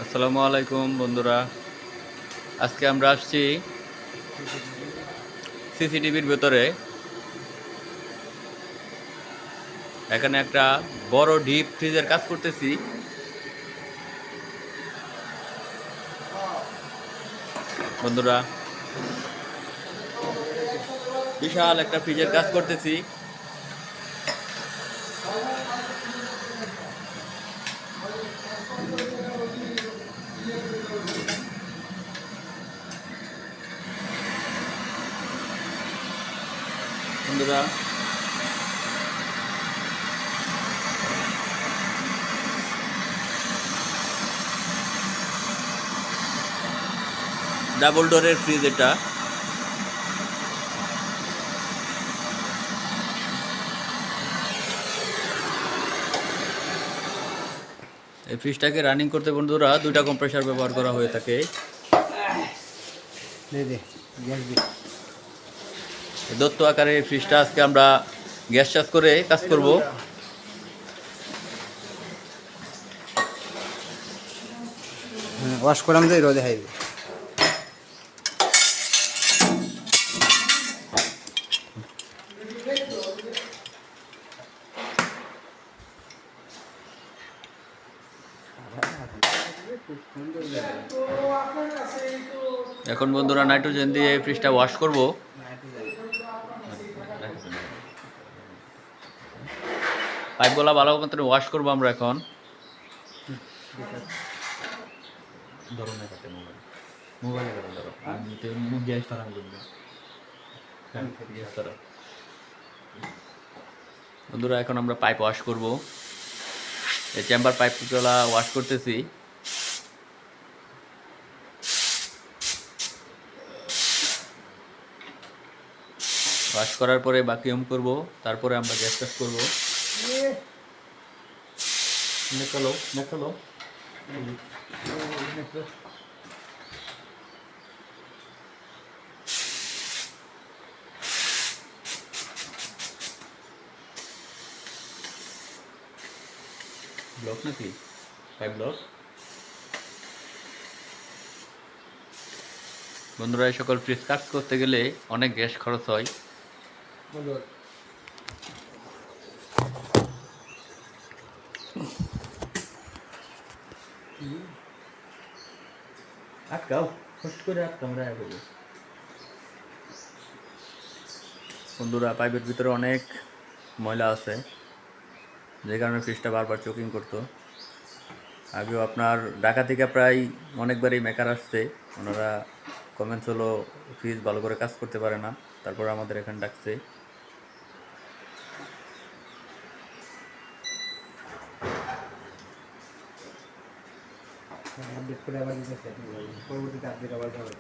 আসসালামু আলাইকুম বন্ধুরা, আজকে আমরা আসছি সিসিটিভির ভেতরে। এখানে একটা বড় ডিপ ফ্রিজের কাজ করতেছি বন্ধুরা। বিশাল একটা ফ্রিজের কাজ করতেছি। বন্ধুরা, ডাবল ডোরের ফ্রিজ এটা। এই ফ্রিজটাকে রানিং করতে বন্ধুরা দুইটা কম্প্রেসার ব্যবহার করা হয়ে থাকে। দত্ত আকারে এই ফ্রিজটা আজকে আমরা গ্যাস চাষ করে কাজ করব। ওয়াশ করলাম যে রোদে হাইবে এখন বন্ধুরা নাইট্রোজেন দিয়ে এই ফ্রিজটা ওয়াশ করব। পাইপগুলা ভালো মতো ওয়াশ করবো আমরা এখন। বন্ধুরা, এখন আমরা পাইপ ওয়াশ করব। এই চেম্বার পাইপগুলা ওয়াশ করতেছি। ওয়াশ করার পরে ভ্যাকুয়াম করব, তারপরে আমরা গ্যাস কাজ করব। নেকালো ব্লক নাকি পাইপ ব্লক। বন্ধুরা, এই সকল ফ্রিজ কাজ করতে গেলে অনেক গ্যাস খরচ হয়। আটকাও, ফট করে আটকাও, আমরা করবো। বন্ধুরা, পাইপের ভিতরে অনেক ময়লা আছে, যে কারণে ফ্রিজটা বারবার চোকিং করতো। আগেও আপনার ঢাকা থেকে প্রায় অনেকবারই মেকার আসছে, ওনারা কমেন্টস হলো ফ্রিজ ভালো করে কাজ করতে পারে না, তারপর আমাদের এখানে ডাকছে। আপডেট করে আবার দিতেছে পরবর্তীতে আপডেট আবার হবে।